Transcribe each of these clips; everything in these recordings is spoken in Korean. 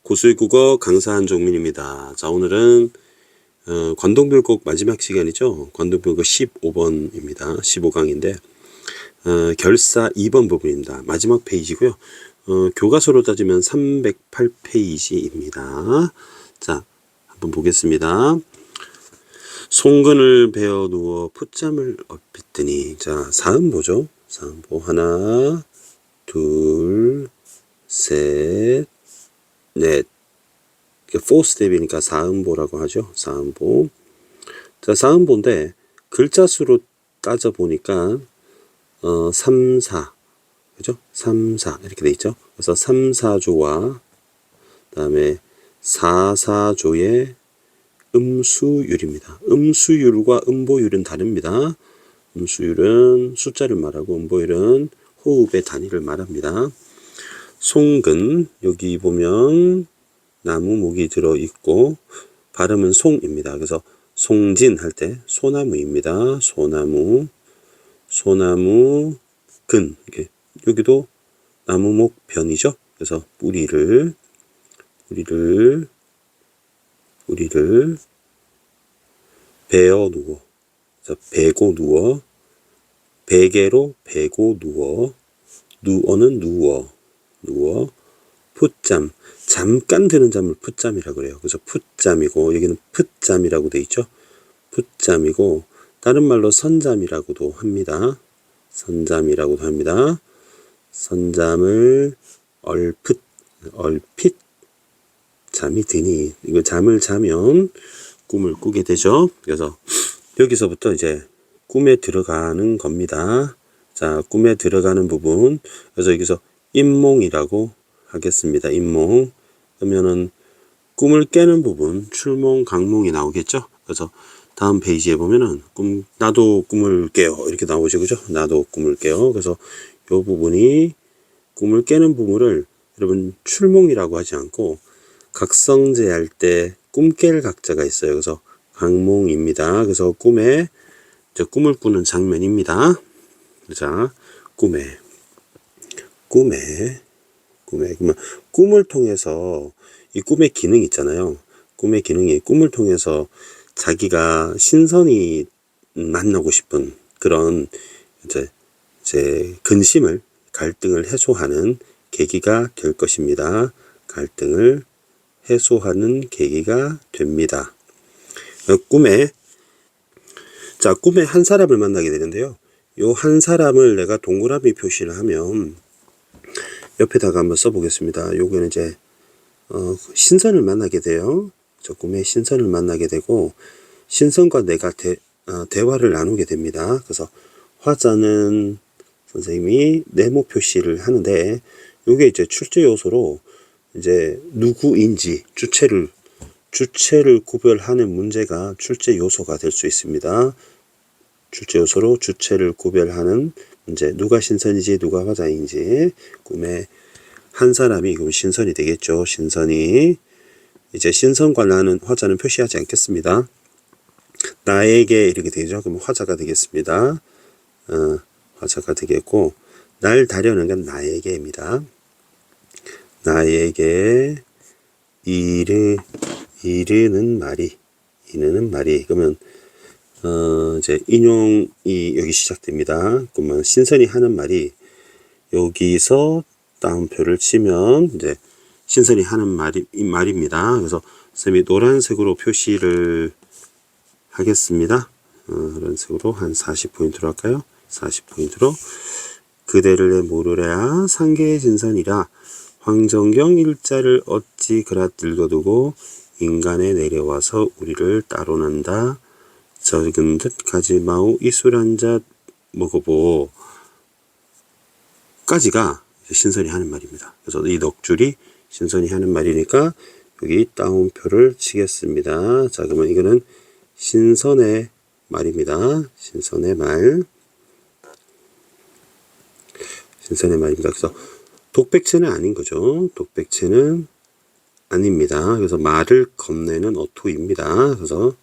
고수의 국어 강사 한종민입니다. 자, 오늘은 관동별곡 마지막 시간이죠. 관동별곡 15번입니다. 15강인데 결사 2번 부분입니다. 마지막 페이지고요. 교과서로 따지면 308페이지입니다. 자, 한번 보겠습니다. 송근을 베어 누워 풋잠을 얼핏더니, 자, 사음보죠. 사음보 하나, 둘, 셋, 넷. 4스텝이니까 사음보라고 하죠. 사음보. 자, 사음보인데 글자 수로 따져 보니까 3, 4. 그죠? 3, 4 이렇게 돼 있죠. 그래서 3, 4조와 그다음에 4, 4조의 음수율입니다. 음수율과 음보율은 다릅니다. 음수율은 숫자를 말하고 음보율은 호흡의 단위를 말합니다. 송근, 여기 보면 나무 목이 들어있고 발음은 송입니다. 그래서 송진 할 때 소나무입니다. 소나무, 소나무 근, 이렇게 여기도 나무목 변이죠. 그래서 뿌리를 베어 누워, 베고 누워, 베개로 베고 누워, 누워는 누워, 풋잠, 잠깐 드는 잠을 풋잠이라고 그래요. 그래서 풋잠이고 여기는 풋잠이라고 돼 있죠. 풋잠이고 다른 말로 선잠이라고도 합니다. 선잠이라고도 합니다. 선잠을 얼핏 잠이 드니, 이거 잠을 자면 꿈을 꾸게 되죠. 그래서 여기서부터 이제 꿈에 들어가는 겁니다. 자, 꿈에 들어가는 부분. 그래서 여기서 인몽이라고 하겠습니다. 인몽. 그러면은 꿈을 깨는 부분, 출몽, 강몽이 나오겠죠. 그래서 다음 페이지에 보면은 나도 꿈을 깨요. 이렇게 나오죠. 그죠? 나도 꿈을 깨요. 그래서 요 부분이 꿈을 깨는 부분을 여러분 출몽이라고 하지 않고 각성제 할 때 꿈 깰 각자가 있어요. 그래서 강몽입니다. 그래서 꿈을 꾸는 장면입니다. 자, 꿈에. 그러면 꿈을 통해서 이 꿈의 기능이 있잖아요. 꿈의 기능이 꿈을 통해서 자기가 신선히 만나고 싶은 그런 이제 근심을, 갈등을 해소하는 계기가 될 것입니다. 갈등을 해소하는 계기가 됩니다. 꿈에 한 사람을 만나게 되는데요. 요 한 사람을 내가 동그라미 표시를 하면 옆에다가 한번 써보겠습니다. 요거는 이제 신선을 만나게 돼요. 저 꿈에 신선을 만나게 되고 신선과 내가 대화를 나누게 됩니다. 그래서 화자는 선생님이 네모 표시를 하는데 요게 이제 출제 요소로 이제 누구인지 주체를 구별하는 문제가 출제 요소가 될 수 있습니다. 출제 요소로 주체를 구별하는 문제, 누가 신선이지 누가 화자인지. 꿈에 한 사람이, 그럼 신선이 되겠죠. 신선이. 이제 신선과 나는, 화자는 표시하지 않겠습니다. 나에게 이렇게 되죠. 그럼 화자가 되겠습니다. 화자가 되겠고, 날 다려는 건 나에게입니다. 나에게 이르는 말이. 그러면 이제 인용이 여기 시작됩니다. 그러면 신선이 하는 말이, 여기서 다운표를 치면 이제 신선이 하는 말입니다. 그래서 선생님이 노란색으로 표시를 하겠습니다. 노란색으로 한 40포인트로 할까요? 40포인트로. 그대를 모르랴 상계의 진선이라 황정경 일자를 어찌 그라 늙어두고 인간에 내려와서 우리를 따로난다. 적은 듯 가지 마오 이술 한잔 먹어보 까지가 신선이 하는 말입니다. 그래서 이 넋줄이 신선이 하는 말이니까 여기 따옴표를 치겠습니다. 자, 그러면 이거는 신선의 말입니다. 신선의 말입니다. 그래서 독백체는 아닌 거죠. 독백체는 아닙니다. 그래서 말을 겁내는 어투입니다. 그래서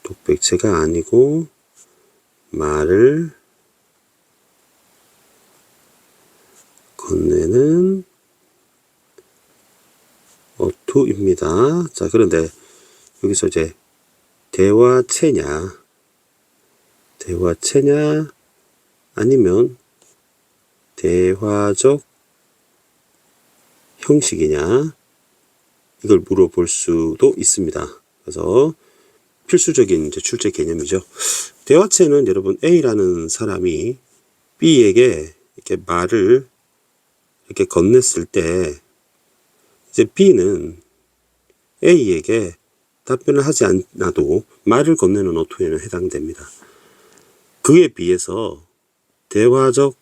독백체가 아니고 말을 건네는 F입니다. 자, 그런데 여기서 이제 대화체냐 아니면 대화적 형식이냐 이걸 물어볼 수도 있습니다. 그래서 필수적인 이제 출제 개념이죠. 대화체는 여러분 A라는 사람이 B에게 이렇게 말을 이렇게 건넸을 때 이제 B는 A에게 답변을 하지 않아도 말을 건네는 어투에는 해당됩니다. 그에 비해서 대화적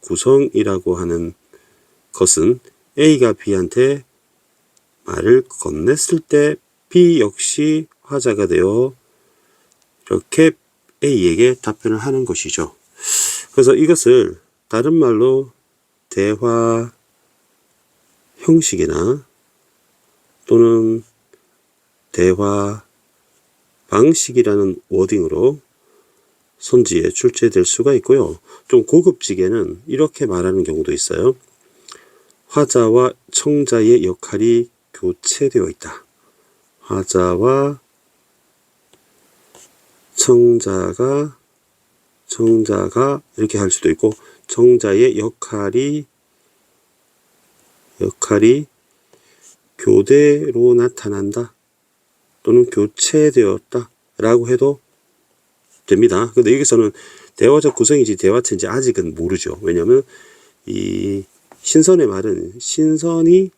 구성이라고 하는 것은 A가 B한테 말을 건넸을 때 B 역시 화자가 되어 이렇게 A에게 답변을 하는 것이죠. 그래서 이것을 다른 말로 대화 형식이나 또는 대화 방식이라는 워딩으로 선지에 출제될 수가 있고요. 좀 고급지게는 이렇게 말하는 경우도 있어요. 화자와 청자의 역할이 교체되어 있다. 화자와 청자가 이렇게 할 수도 있고, 청자의 역할이 교대로 나타난다 또는 교체되었다 라고 해도 됩니다. 근데 여기서는 대화적 구성인지 대화체인지 아직은 모르죠. 왜냐하면 이 신선의 말은 신선이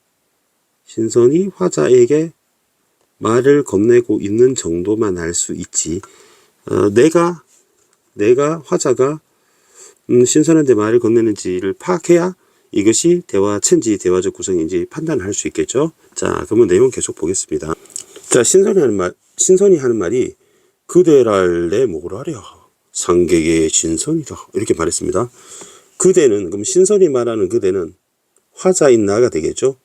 화자에게 말을 건네고 있는 정도만 알 수 있지, 내가 화자가 신선한데 말을 건네는지를 파악해야 이것이 대화체인지 대화적 구성인지 판단을 할 수 있겠죠. 자, 그러면 내용 계속 보겠습니다. 자, 신선이 하는 말이 그대랄래 뭐라랴 상객의 신선이다 이렇게 말했습니다. 그대는, 그럼 신선이 말하는 그대는 화자인 나가 되겠죠.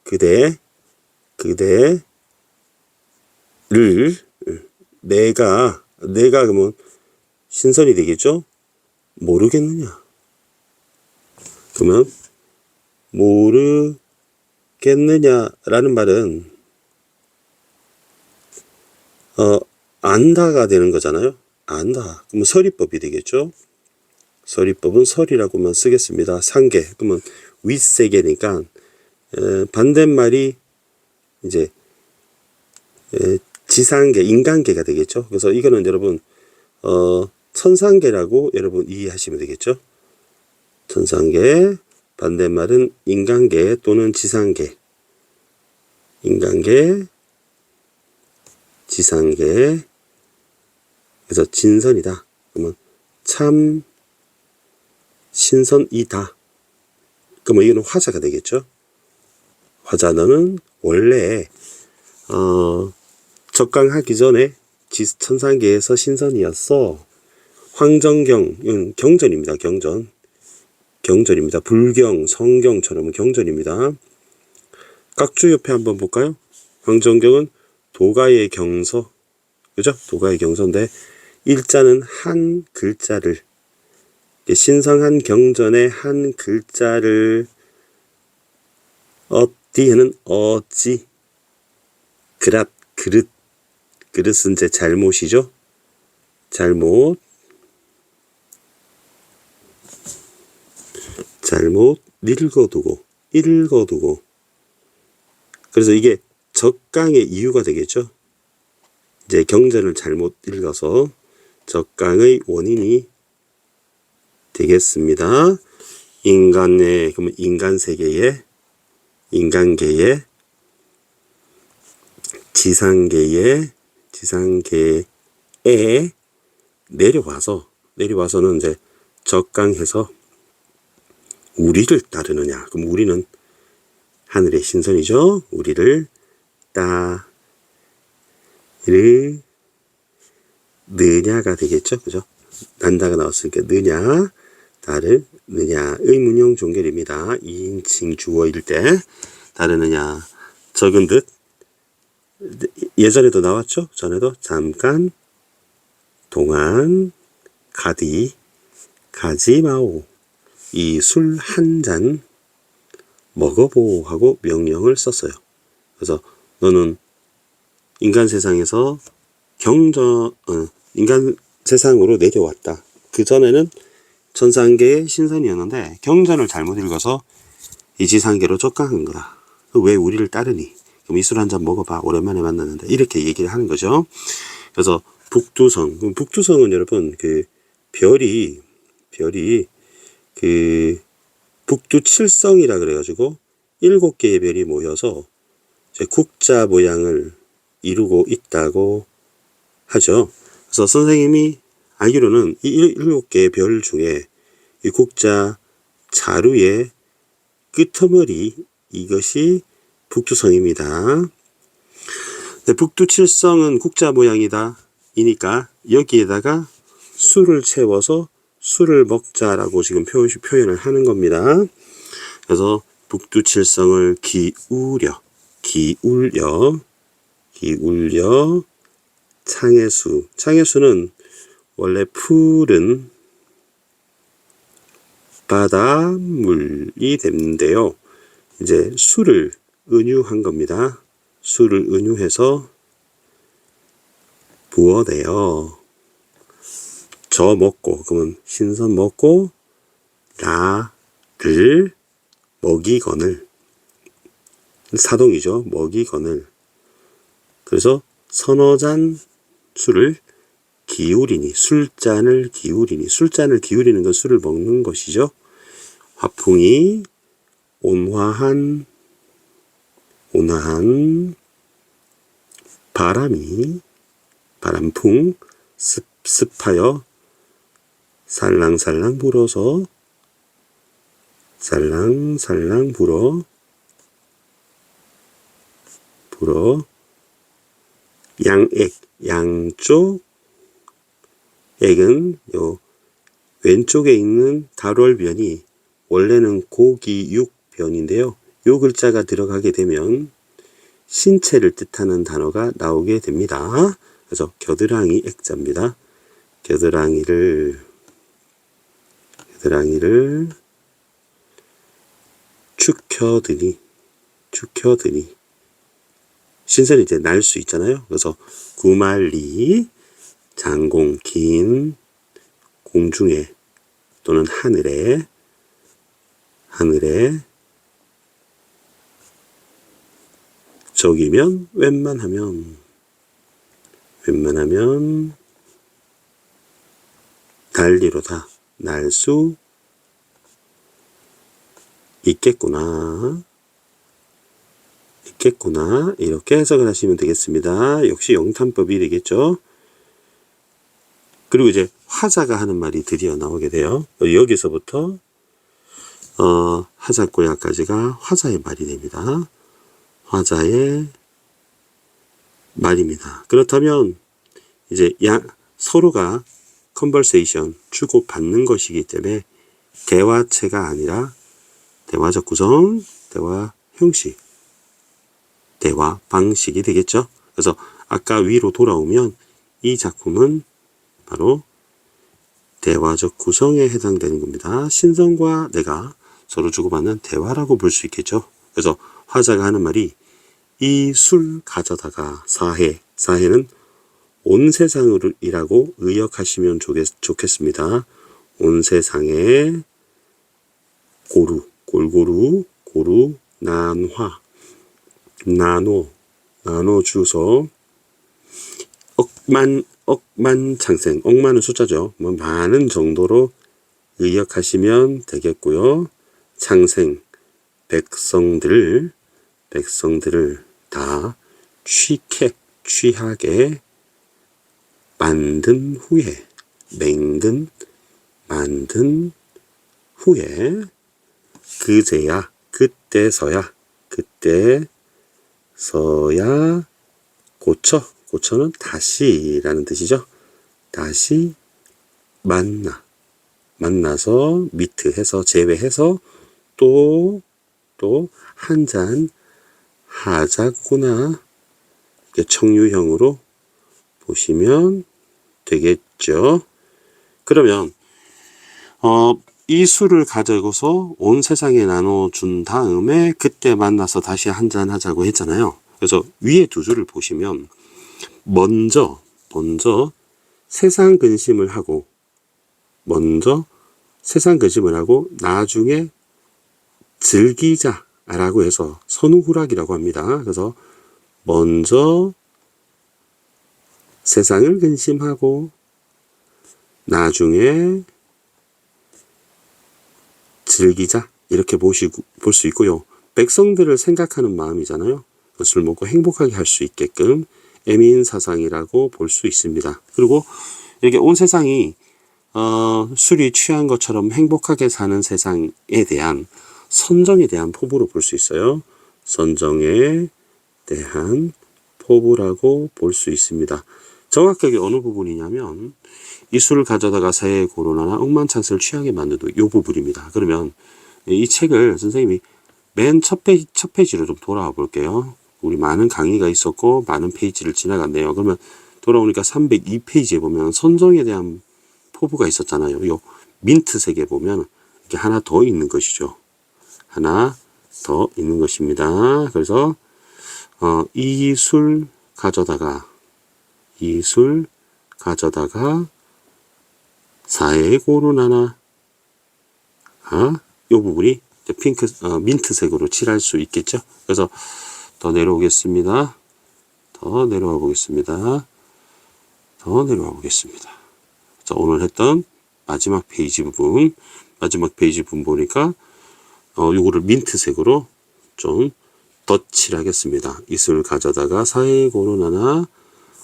그대를 내가 그러면 신선이 되겠죠. 모르겠느냐. 그러면 모르겠느냐라는 말은 안다가 되는 거잖아요. 안다. 그러면 서리법이 되겠죠. 서리법은 설이라고만 쓰겠습니다. 상계. 그러면 윗세계니까 반대말이 이제 지상계, 인간계가 되겠죠. 그래서 이거는 여러분 천상계라고 여러분 이해하시면 되겠죠. 천상계, 반대말은 인간계 또는 지상계. 인간계, 지상계. 그래서 진선이다. 그러면 참 신선이다. 그러면 이거는 화자가 되겠죠. 화자는 원래 적강하기 전에 천상계에서 신선이었어. 황정경, 경전입니다. 경전입니다. 불경, 성경처럼 경전입니다. 각주 옆에 한번 볼까요? 황정경은 도가의 경서, 그죠? 도가의 경서인데 일자는 한 글자를, 신성한 경전의 한 글자를 어디에는 어찌, 그릇은 이제 잘못이죠. 잘못 읽어두고. 그래서 이게 적강의 이유가 되겠죠. 이제 경전을 잘못 읽어서 적강의 원인이 되겠습니다. 그러면 인간계의 지상계에 내려와서는 이제 적강해서 우리를 따르느냐. 그럼 우리는 하늘의 신선이죠. 우리를 따르느냐가 되겠죠. 그죠? 난다가 나왔으니까 느냐, 따르느냐. 의문형 종결입니다. 2인칭 주어일 때 따르느냐. 적은 듯. 예전에도 나왔죠. 전에도 잠깐, 동안, 가지 마오. 이 술 한 잔 먹어보 하고 명령을 썼어요. 그래서 너는 인간 세상에서 인간 세상으로 내려왔다. 그 전에는 천상계의 신선이었는데 경전을 잘못 읽어서 이 지상계로 쫓겨간 거다. 왜 우리를 따르니? 그럼 이 술 한 잔 먹어봐. 오랜만에 만났는데. 이렇게 얘기를 하는 거죠. 그래서 북두성. 그럼 북두성은 여러분 그 별이 그 북두칠성이라 그래가지고 7개의 별이 모여서 이제 국자 모양을 이루고 있다고 하죠. 그래서 선생님이 알기로는 이 7개의 별 중에 이 국자 자루의 끄트머리 이것이 북두성입니다. 북두칠성은 국자 모양이다. 이니까 여기에다가 술을 채워서 술을 먹자라고 지금 표현을 하는 겁니다. 그래서 북두칠성을 기울여 창해수는 원래 푸른 바닷물이 됐는데요. 이제 술을 은유한 겁니다. 술을 은유해서 부어내요. 저 먹고, 그러면 신선 먹고, 나를 먹이거늘. 사동이죠. 먹이거늘. 그래서 서너 잔 술을 기울이니, 술잔을 기울이는 건 술을 먹는 것이죠. 화풍이 온화한 바람풍 습하여 살랑살랑 불어서 살랑살랑 불어 양쪽 액은 요 왼쪽에 있는 달월변이 원래는 고기육변인데요. 요 글자가 들어가게 되면 신체를 뜻하는 단어가 나오게 됩니다. 그래서 겨드랑이 액자입니다. 겨드랑이를 축혀드니 신선이 이제 날 수 있잖아요. 그래서 구말리 장공 긴 공중에 또는 하늘에 적이면 웬만하면 달리로다 날 수 있겠구나 이렇게 해석을 하시면 되겠습니다. 역시 영탄법이 되겠죠. 그리고 이제 화자가 하는 말이 드디어 나오게 돼요. 여기서부터 하자고야까지가 화자의 말이 됩니다. 화자의 말입니다. 그렇다면 이제 서로가 컨버세이션 주고받는 것이기 때문에 대화체가 아니라 대화적 구성, 대화 형식, 대화 방식이 되겠죠. 그래서 아까 위로 돌아오면 이 작품은 바로 대화적 구성에 해당되는 겁니다. 신선과 내가 서로 주고받는 대화라고 볼 수 있겠죠. 그래서 화자가 하는 말이 이 술 가져다가 사해는 온 세상이라고 의역하시면 좋겠습니다. 온 세상에 골고루 나눠주서 억만창생, 억만은 숫자죠. 많은 정도로 의역하시면 되겠고요. 창생, 백성들을 다 취하게 만든 후에 그때서야 고쳐는 다시라는 뜻이죠. 다시 만나서 미트해서 제외해서 또 한 잔 하자꾸나 이렇게 청유형으로 보시면 되겠죠. 그러면 이 수를 가지고서 온 세상에 나눠준 다음에 그때 만나서 다시 한잔 하자고 했잖아요. 그래서 위에 두 줄을 보시면 먼저 세상 근심을 하고 나중에 즐기자라고 해서 선후후락이라고 합니다. 그래서 먼저 세상을 근심하고 나중에 즐기자 이렇게 볼 수 있고요. 백성들을 생각하는 마음이잖아요. 술 먹고 행복하게 할 수 있게끔 애민사상이라고 볼 수 있습니다. 그리고 이렇게 온 세상이 술이 취한 것처럼 행복하게 사는 세상에 대한 선정에 대한 포부로 볼 수 있어요. 선정에 대한 포부라고 볼 수 있습니다. 정확하게 어느 부분이냐면 이 술을 가져다가 새해 고로나나 억만장세를 취하게 만드는 이 부분입니다. 그러면 이 책을 선생님이 맨 첫 페이지로 좀 돌아와 볼게요. 우리 많은 강의가 있었고 많은 페이지를 지나갔네요. 그러면 돌아오니까 302페이지에 보면 선정에 대한 포부가 있었잖아요. 요 민트색에 보면 이렇게 하나 더 있는 것이죠. 하나 더 있는 것입니다. 그래서 이 술 가져다가 사해 고루나나 이 부분이 핑크 민트색으로 칠할 수 있겠죠. 그래서 더 내려오겠습니다. 더 내려와 보겠습니다. 자, 오늘 했던 마지막 페이지 부분 보니까 요거를 민트색으로 좀 덧칠하겠습니다. 이슬 가져다가 사해 고루나나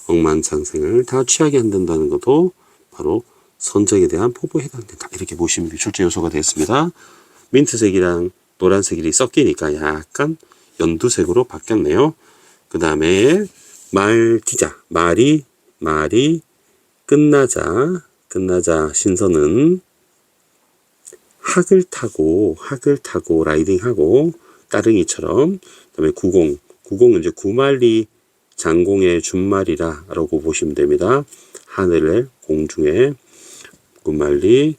억만장생을 다 취하게 한다는 것도 바로 선정에 대한 포부에 해당된다. 이렇게 보시면 출제 요소가 되겠습니다. 민트색이랑 노란색이 섞이니까 약간 연두색으로 바뀌었네요. 그 다음에 말기자, 말이 끝나자 신선은 학을 타고 라이딩하고 따릉이처럼. 그다음에 구공은 이제 구말리 장공의 준말이라고 보시면 됩니다. 하늘에 공중에 구말리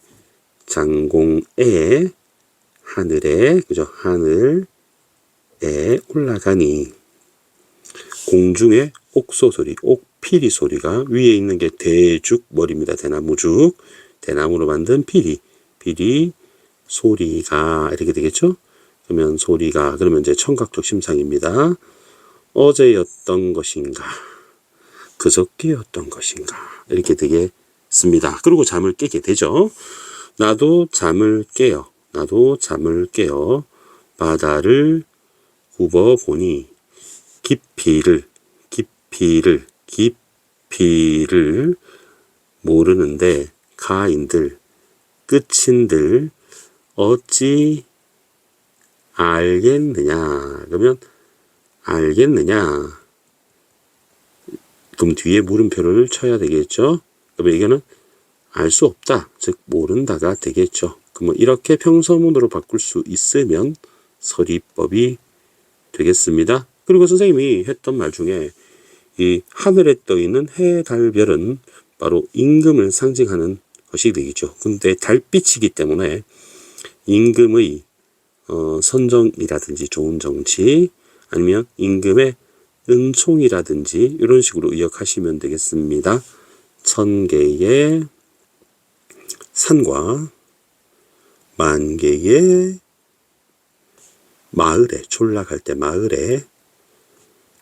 장공의 하늘에 하늘에 올라가니 공중에 옥소 소리, 옥피리 소리가 위에 있는 게 대죽머리입니다. 대나무죽, 대나무로 만든 피리 소리가 이렇게 되겠죠. 그러면 소리가 그러면 이제 청각적 심상입니다. 어제였던 것인가, 그저께였던 것인가 이렇게 되겠습니다. 그리고 잠을 깨게 되죠. 나도 잠을 깨어 바다를 굽어보니 깊이를 모르는데 가인들 끝인들 어찌 알겠느냐. 그러면 알겠느냐, 그럼 뒤에 물음표를 쳐야 되겠죠. 그러면 이거는 알 수 없다, 즉 모른다가 되겠죠. 그러면 이렇게 평서문으로 바꿀 수 있으면 서리법이 되겠습니다. 그리고 선생님이 했던 말 중에 이 하늘에 떠 있는 해, 달, 별은 바로 임금을 상징하는 것이 되겠죠. 근데 달빛이기 때문에 임금의 선정이라든지 좋은 정치, 아니면 임금의 은총이라든지 이런 식으로 의역하시면 되겠습니다. 1000개의 산과 10,000개의 마을에, 졸락할 때 마을에,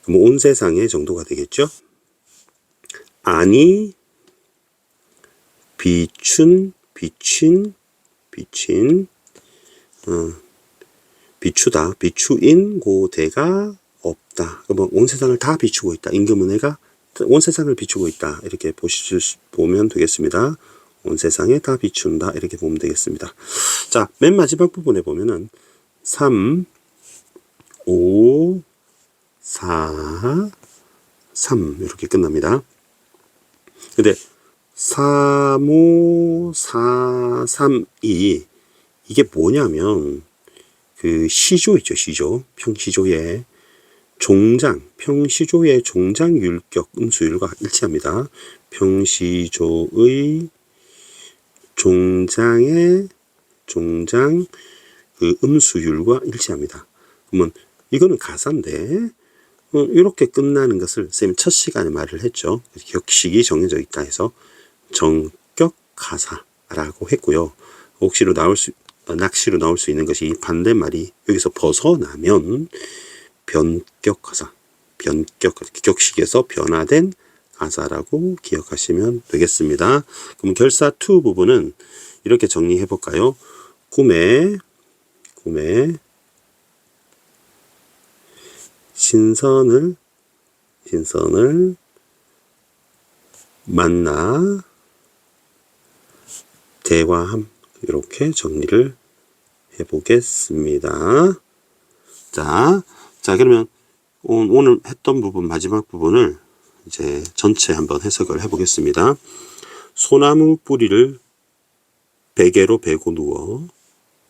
그럼 온 세상의 정도가 되겠죠. 아니 비춘 비추다, 비추인 고대가 없다. 그러면 온 세상을 다 비추고 있다. 임금은혜가 온 세상을 비추고 있다. 이렇게 보면 되겠습니다. 온 세상에 다 비춘다. 이렇게 보면 되겠습니다. 자, 맨 마지막 부분에 보면은 3, 5, 4, 3 이렇게 끝납니다. 근데 3, 5, 4, 3, 2 이게 뭐냐면 그 시조 있죠. 시조. 평시조의 종장, 평시조의 종장 율격 음수율과 일치합니다. 평시조의 종장의 종장 그 음수율과 일치합니다. 그러면 이거는 가사인데 이렇게 끝나는 것을 선생님 첫 시간에 말을 했죠. 격식이 정해져 있다 해서 정격 가사라고 했고요. 낚시로 나올 수 있는 것이 이 반대말이 여기서 벗어나면 변격 가사, 격식에서 변화된 가사라고 기억하시면 되겠습니다. 그럼 결사 2 부분은 이렇게 정리해 볼까요? 꿈에 신선을 만나 대화함, 이렇게 정리를 해 보겠습니다. 자, 그러면 오늘 했던 부분, 마지막 부분을 이제 전체 한번 해석을 해 보겠습니다. 소나무 뿌리를 베개로 베고 누워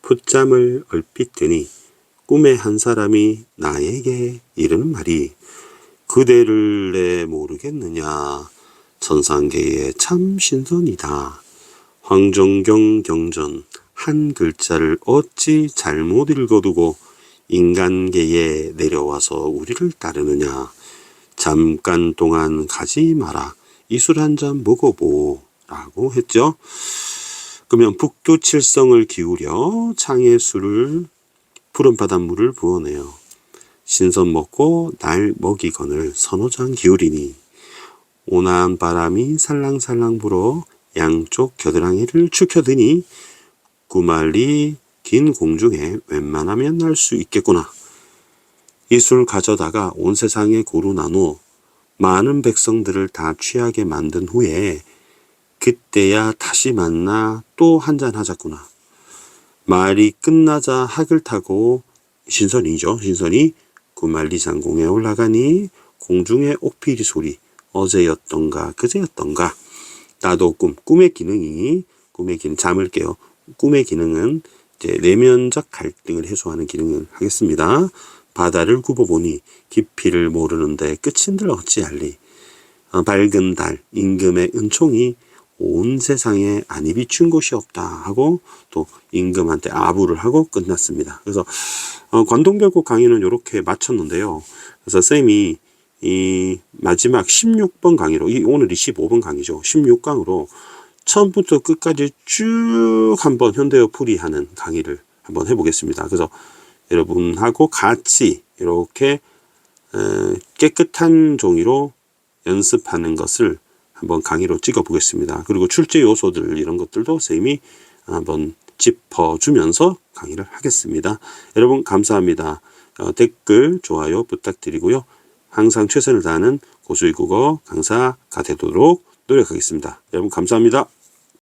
풋잠을 얼핏 드니 꿈에 한 사람이 나에게 이르는 말이 그대를 내 모르겠느냐. 천상계에 참 신선이다. 황정경 경전 한 글자를 어찌 잘못 읽어두고 인간계에 내려와서 우리를 따르느냐. 잠깐 동안 가지 마라. 이 술 한 잔 먹어보 라고 했죠. 그러면 북두칠성을 기울여 창에 술을 푸른 바닷물을 부어내요. 신선 먹고 날 먹이거늘 선호장 기울이니 온화한 바람이 살랑살랑 불어 양쪽 겨드랑이를 축혀드니 구말리 긴 공중에 웬만하면 날 수 있겠구나. 이 술 가져다가 온 세상에 고루 나눠 많은 백성들을 다 취하게 만든 후에 그때야 다시 만나 또 한잔 하자꾸나. 말이 끝나자 학을 타고 신선이 구말리 장공에 올라가니 공중의 옥피리 소리 어제였던가 그제였던가. 나도 꿈의 기능 잠을 깨요. 꿈의 기능은 이제 내면적 갈등을 해소하는 기능을 하겠습니다. 바다를 굽어보니 깊이를 모르는데 끝인들 어찌할리. 밝은 달 임금의 은총이 온 세상에 안이 비춘 곳이 없다 하고 또 임금한테 아부를 하고 끝났습니다. 그래서 관동별곡 강의는 이렇게 마쳤는데요. 그래서 쌤이 이 마지막 16번 강의로, 오늘이 15번 강의죠. 16강으로 처음부터 끝까지 쭉 한번 현대어 풀이하는 강의를 한번 해보겠습니다. 그래서 여러분하고 같이 이렇게 깨끗한 종이로 연습하는 것을 한번 강의로 찍어 보겠습니다. 그리고 출제 요소들 이런 것들도 선생님이 한번 짚어주면서 강의를 하겠습니다. 여러분 감사합니다. 댓글, 좋아요 부탁드리고요. 항상 최선을 다하는 고수익국어 강사가 되도록 노력하겠습니다. 여러분 감사합니다.